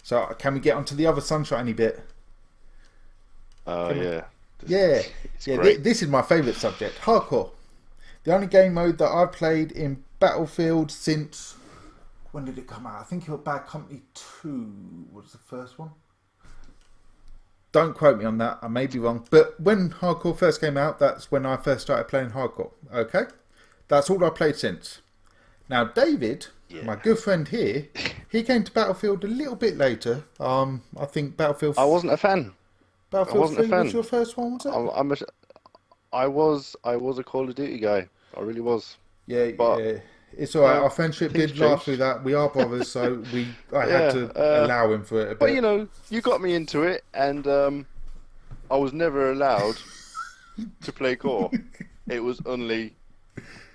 So can we get onto the other sunshiny bit? Oh yeah. Yeah, It's yeah. great. This is my favourite subject, hardcore. The only game mode that I've played in Battlefield since, when did it come out? I think it was Bad Company 2 was the first one. Don't quote me on that, I may be wrong. But when hardcore first came out, that's when I first started playing hardcore. Okay? That's all I've played since. Now David, Yeah. my good friend here, he came to Battlefield a little bit later. I think I wasn't a fan. I Battlefield wasn't a 3 was fan. your first one, was it? I was a Call of Duty guy. I really was. Yeah, But yeah. It's alright. no, Our friendship things did last changed. through that. We are brothers, so I had Yeah. to allow him for it a But bit. you got me into it, and I was never allowed to play core. It was only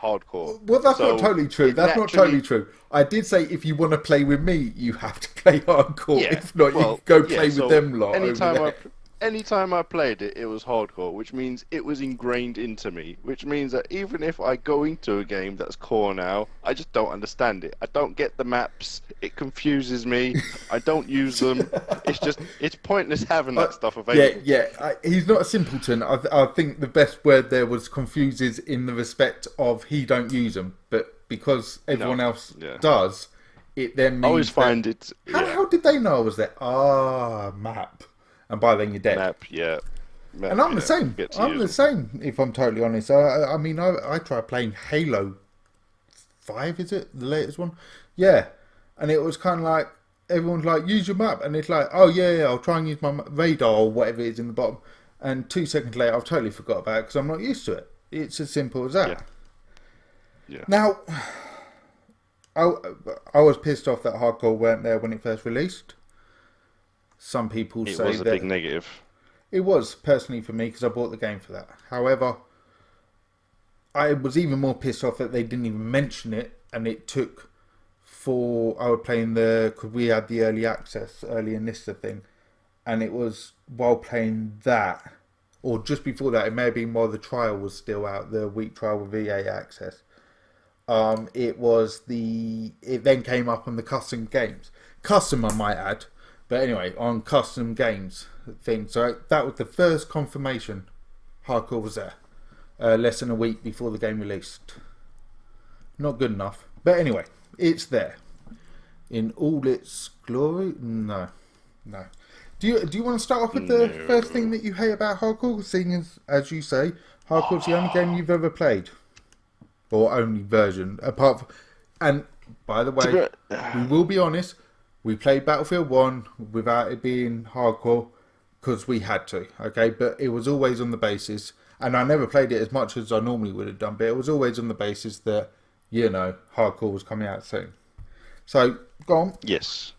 hardcore. Well, that's not So totally true. it That's not naturally, totally true. I did say if you want to play with me, you have to play hardcore. yeah. If not, you Well, can go yeah. play with So them lot over anytime there. anytime I played it, it was hardcore, which means it was ingrained into me. Which means that even if I go into a game that's core now, I just don't understand it. I don't get the maps. It confuses me. I don't use them. It's pointless having that stuff Yeah, available. yeah. He's not a simpleton. I think the best word there was confuses in the respect of he don't use them, but because everyone else Yeah. does, it then I always means find that. it. How Yeah. did they know I was there? Ah, map. And by then you're dead. Map. Yeah. Map, And I'm the yeah. same. Get to I'm use the them. same, if I'm totally honest. I mean, I tried playing Halo 5, is it? The latest one? Yeah. And it was kind of like, everyone's like, use your map. And it's like, oh, yeah, I'll try and use my radar or whatever it is in the bottom. And 2 seconds later, I've totally forgot about it because I'm not used to it. It's as simple as that. Yeah. Yeah. Now, I was pissed off that Hardcore weren't there when it first released. Some people It say was a that big negative. it was personally for me because I bought the game for that. However, I was even more pissed off that they didn't even mention it, and it took for I was playing because we had the early access, early enlista thing, and it was while playing that, or just before that, it may have been while the trial was still out, the week trial with EA access. It then came up on the custom games, custom I might add, but anyway on custom games thing. So that was the first confirmation Hardcore was there, less than a week before the game released. Not good enough, but anyway, it's there in all its glory. No. Do you want to start off with the first thing that you hate about Hardcore, seeing as you say, Hardcore's the only game you've ever played? Or only version, apart from... And, by the way, we will be honest, we played Battlefield 1 without it being Hardcore, because we had to, okay? But it was always on the basis, and I never played it as much as I normally would have done, but it was always on the basis that, Hardcore was coming out soon. So, go on. Yes.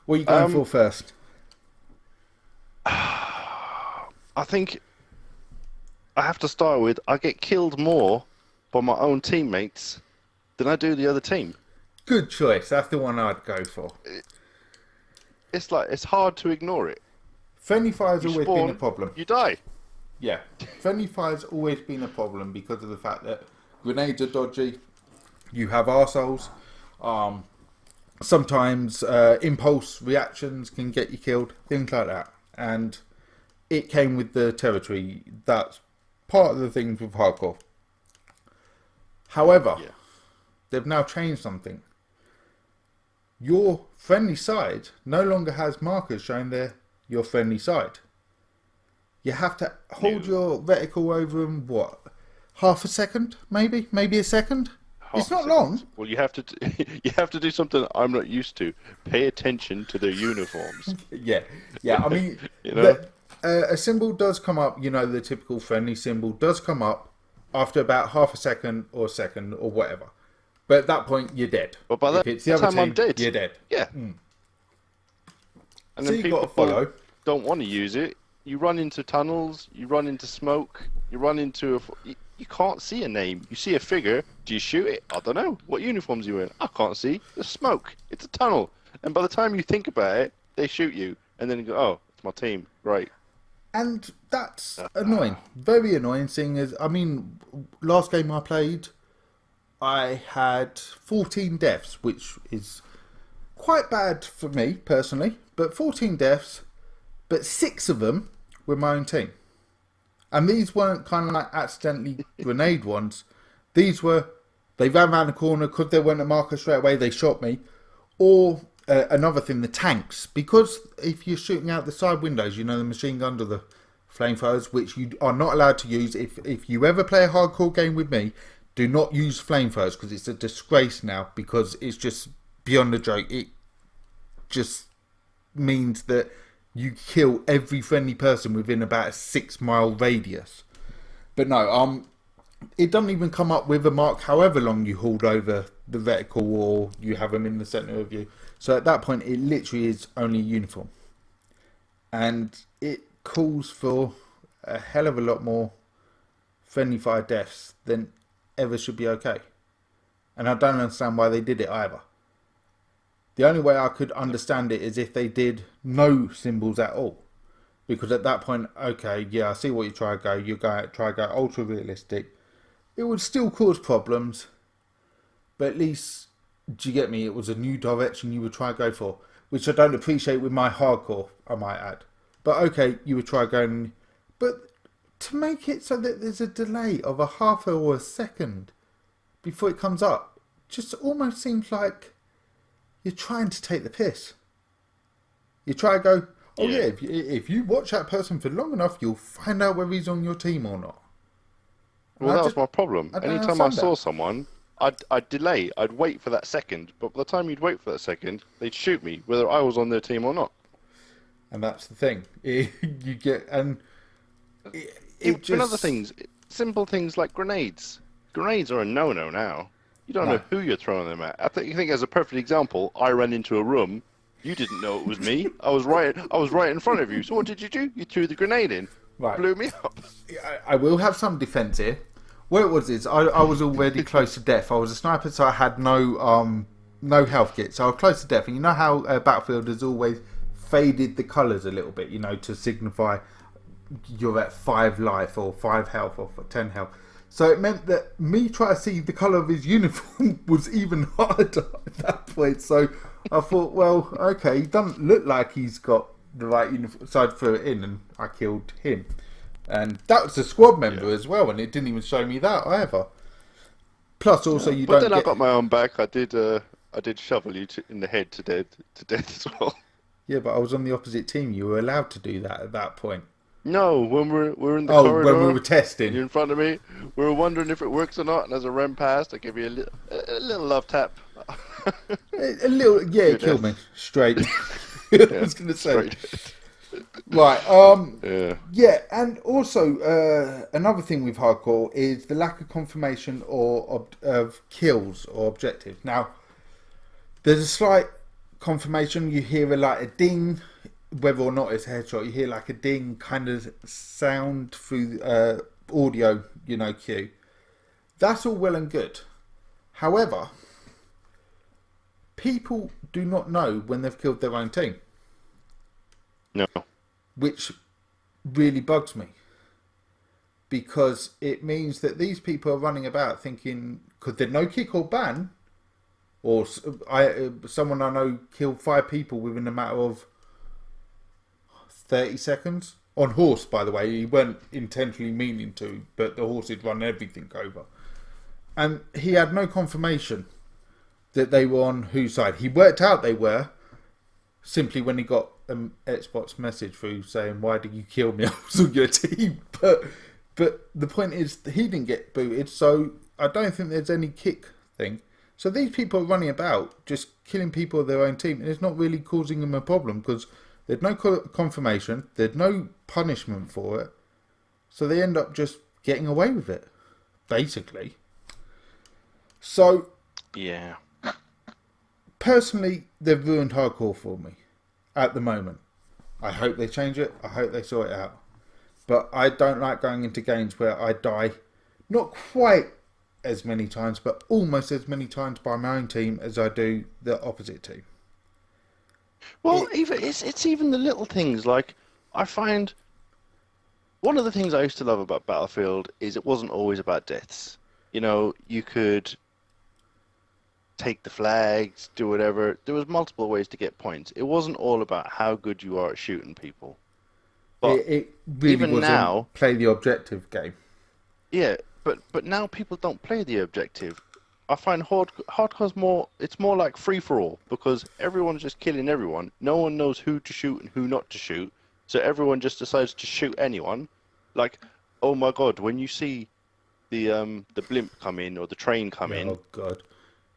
What are you going for first? I think I have to start with I get killed more by my own teammates than I do the other team. Good choice. That's the one I'd go for. It's like it's hard to ignore it. Friendly fire's You always spawn, been a problem. you die. Yeah, friendly fire's always been a problem because of the fact that grenades are dodgy. You have arseholes. Sometimes impulse reactions can get you killed. Things like that. And it came with the territory. That's part of the things with Hardcore. However, Yeah. they've now changed something. Your friendly side no longer has markers showing your friendly side. You have to hold your reticle over them, what, half a second, maybe a second? It's Half a not second. long. Well, you have to you have to do something I'm not used to. Pay attention to their uniforms. Yeah. I mean, You know? a symbol does come up, the typical friendly symbol does come up after about half a second or whatever. But at that point, you're dead. But by If that it's the other time, team, I'm dead. you're dead. Yeah. Mm. And So then you got to people follow. don't want to use it. You run into tunnels. You run into smoke. You run into you can't see a name. You see a figure. Do you shoot it? I don't know. What uniforms are you in? I can't see. There's smoke. It's a tunnel. And by the time you think about it, they shoot you. And then you go, oh, it's my team. Right. And that's annoying, very annoying. Seeing as, I mean, last game I played, I had 14 deaths, which is quite bad for me personally. But 14 deaths, but 6 of them were my own team. And these weren't kind of like accidentally grenade ones. These were, they ran around the corner because they weren't a marker straight away, they shot me. Or another thing, the tanks. Because if you're shooting out the side windows, you know, the machine guns or the flamethrowers, which you are not allowed to use. If you ever play a hardcore game with me, do not use flamethrowers because it's a disgrace now, because it's just beyond a joke. It just means that you kill every friendly person within about a 6 mile radius. But no, it doesn't even come up with a mark however long you hold over the reticle or you have them in the centre of you. So at that point, it literally is only uniform. And it calls for a hell of a lot more friendly fire deaths than ever should be okay. And I don't understand why they did it either. The only way I could understand it is if they did no symbols at all. Because at that point, okay, yeah, I see what you try to go. You try to go ultra realistic. It would still cause problems. But at least, do you get me? It was a new direction you would try to go for. Which I don't appreciate with my hardcore, I might add. But okay, you would try going. But to make it so that there's a delay of a half or a second before it comes up, just almost seems like you're trying to take the piss. You try to go, oh yeah, if you watch that person for long enough, you'll find out whether he's on your team or not. Well, that was my problem. Anytime I saw someone, I'd delay. I'd wait for that second. But by the time you'd wait for that second, they'd shoot me, whether I was on their team or not. And that's the thing. You get, and it just... And other things, simple things like grenades. Grenades are a no-no now. You don't know who you're throwing them at. I think as a perfect example, I ran into a room. You didn't know it was me. I was right in front of you. So what did you do? You threw the grenade in. Right. Blew me up. I will have some defence here. What it was is I was already close to death. I was a sniper, so I had no health kit. So I was close to death. And you know how Battlefield has always faded the colours a little bit, you know, to signify you're at 5 life or 5 health or 10 health. So it meant that me trying to see the colour of his uniform was even harder at that point. So I thought, well, okay, he doesn't look like he's got the right uniform. So I threw it in and I killed him. And that was a squad member as well, and it didn't even show me that either. Plus, also, you don't. But then I got my own back. I did shovel you in the head to death as well. Yeah, but I was on the opposite team. You were allowed to do that at that point. No, when we're in the corridor. When we were testing. You're in front of me. We were wondering if it works or not, and as I ran past, I give you a little love tap. a little, yeah, it killed me straight. I was going to say. Right. Yeah, and also another thing with hardcore is the lack of confirmation of kills or objectives. Now, there's a slight confirmation. You hear a ding. Whether or not it's a headshot, you hear like a ding kind of sound through audio, cue. That's all well and good. However, people do not know when they've killed their own team. No. Which really bugs me. Because it means that these people are running about thinking, because they're no kick or ban, or someone I know killed 5 people within a matter of 30 seconds. On horse, by the way. He weren't intentionally meaning to, but the horse had run everything over. And he had no confirmation that they were on whose side. He worked out they were simply when he got an Xbox message through saying, why did you kill me? I was on your team. But the point is, he didn't get booted, so I don't think there's any kick thing. So these people are running about just killing people of their own team, and it's not really causing them a problem because there's no confirmation, there's no punishment for it, so they end up just getting away with it, basically. So, yeah. Personally, they've ruined hardcore for me at the moment. I hope they change it, I hope they sort it out. But I don't like going into games where I die not quite as many times, but almost as many times by my own team as I do the opposite team. Well, it's even the little things. Like, I find One of the things I used to love about Battlefield is it wasn't always about deaths. You know, you could take the flags, do whatever. There was multiple ways to get points. It wasn't all about how good you are at shooting people. But It really even wasn't now, play the objective game. yeah, but now people don't play the objective. I find hardcore's more. It's more like free for all because everyone's just killing everyone. No one knows who to shoot and who not to shoot. So everyone just decides to shoot anyone. Like, oh my God, when you see the blimp come in or the train come in, Oh God,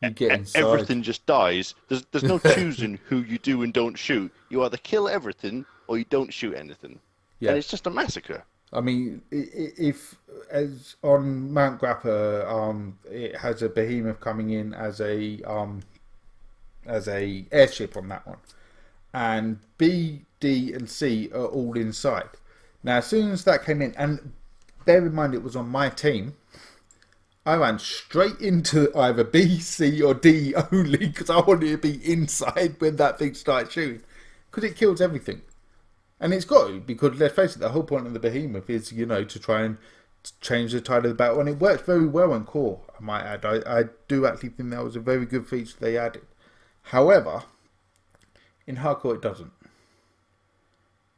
you get inside. everything just dies. There's no choosing who you do and don't shoot. You either kill everything or you don't shoot anything, Yeah. and it's just a massacre. I mean, if as on Mount Grappa, it has a behemoth coming in as a airship on that one, and B, D, and C are all inside. Now, as soon as that came in, and bear in mind it was on my team, I ran straight into either B, C, or D only because I wanted to be inside when that thing started shooting, because it kills everything. And it's got to, because let's face it, the whole point of the behemoth is, to try and change the tide of the battle. And it worked very well on core, I might add. I do actually think that was a very good feature they added. However, in hardcore it doesn't.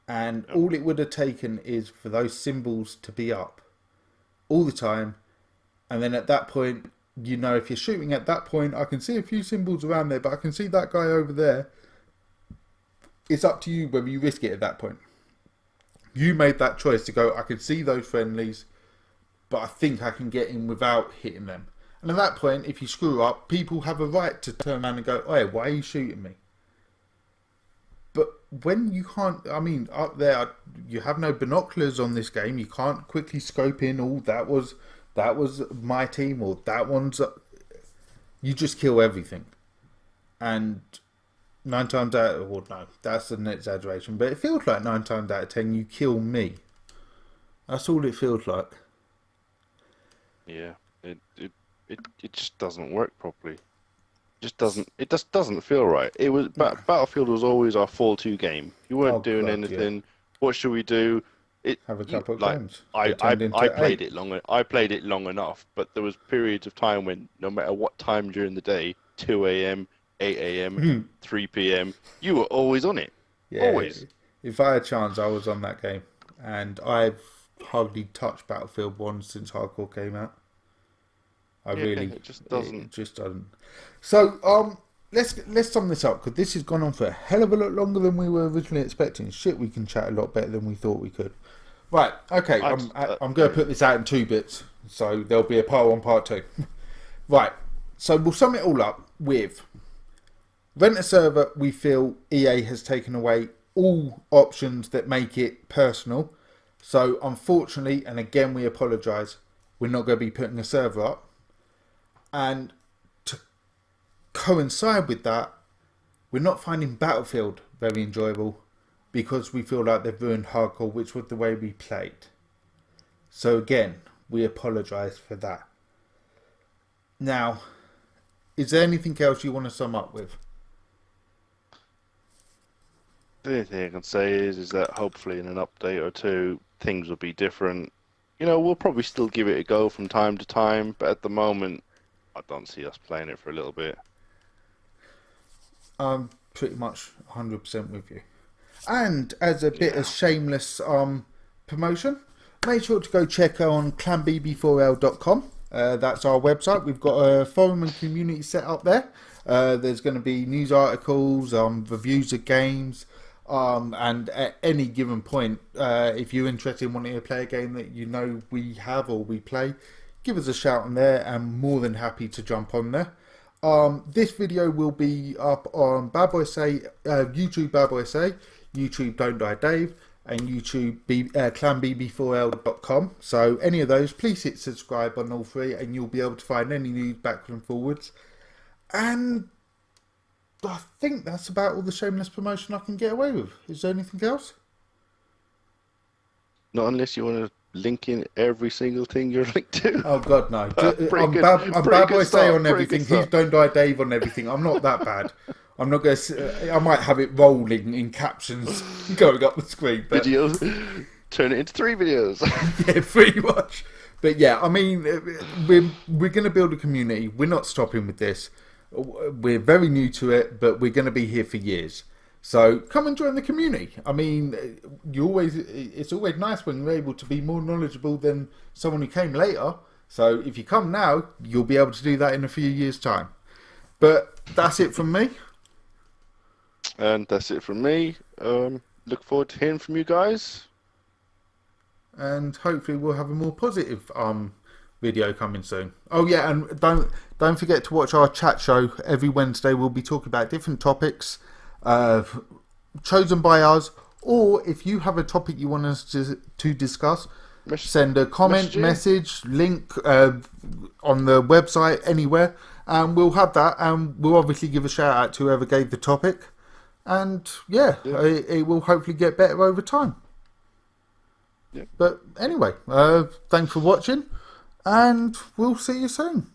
And all it would have taken is for those symbols to be up all the time. And then at that point, if you're shooting at that point, I can see a few symbols around there, but I can see that guy over there. It's up to you whether you risk it at that point. You made that choice to go, I can see those friendlies, but I think I can get in without hitting them. And at that point, if you screw up, people have a right to turn around and go, hey, why are you shooting me? But when you can't, up there, you have no binoculars on this game. You can't quickly scope in, that was my team, or that one's... You just kill everything. And... 9 times out of... Well, no, that's an exaggeration. But it feels like 9 times out of 10 you kill me. That's all it feels like. Yeah, it just doesn't work properly. It just doesn't feel right. It was Battlefield was always our fall 2 game. You weren't doing anything. Yeah. What should we do? Have a couple of games. I played it long. I played it long enough, but there was periods of time when no matter what time during the day, 2 a.m., 8 a.m., 3 p.m. you were always on it. Yeah, always. If I had a chance, I was on that game. And I've hardly touched Battlefield 1 since Hardcore came out. It just doesn't. It just doesn't. So, let's sum this up, because this has gone on for a hell of a lot longer than we were originally expecting. Shit, we can chat a lot better than we thought we could. Right, okay, I'm going to put this out in 2 bits. So, there'll be a part 1, part 2. Right, so we'll sum it all up with... Rent a server, we feel EA has taken away all options that make it personal. So, unfortunately, and again we apologise, we're not going to be putting a server up. And to coincide with that, we're not finding Battlefield very enjoyable because we feel like they've ruined hardcore, which was the way we played. So again, we apologise for that. Now, is there anything else you want to sum up with? The only thing I can say is that hopefully in an update or 2, things will be different. We'll probably still give it a go from time to time, but at the moment, I don't see us playing it for a little bit. I'm pretty much 100% with you. And as a bit of shameless promotion, make sure to go check on clanbb4l.com. That's our website. We've got a forum and community set up there. There's going to be news articles, reviews of games, and at any given point, if you're interested in wanting to play a game that we have or we play, give us a shout on there. I'm more than happy to jump on there. This video will be up on Badboysei, YouTube Badboysei, YouTube Don't Die Dave, and YouTube clanbb4l.com. So any of those, please hit subscribe on all 3 and you'll be able to find any news backwards and forwards. And I think that's about all the shameless promotion I can get away with. Is there anything else? Not unless you want to link in every single thing you're linked to. Oh God, no. I'm Badboysei on everything. He's Don't Die Dave on everything. I'm not that bad. I'm not going to... I might have it rolling in captions going up the screen. But... Turn it into 3 videos. Yeah, pretty much. But yeah, I mean, we're going to build a community. We're not stopping with this. We're very new to it, but we're going to be here for years. So come and join the community. I mean, it's always nice when you're able to be more knowledgeable than someone who came later. So if you come now, you'll be able to do that in a few years' time. But that's it from me. And that's it from me. Look forward to hearing from you guys. And hopefully we'll have a more positive video coming soon. Oh yeah, and don't forget to watch our chat show every Wednesday. We'll be talking about different topics chosen by us, or if you have a topic you want us to discuss, send a comment, message, link on the website, anywhere, and we'll have that, and we'll obviously give a shout out to whoever gave the topic, and yeah. It will hopefully get better over time. But anyway, thanks for watching, and we'll see you soon.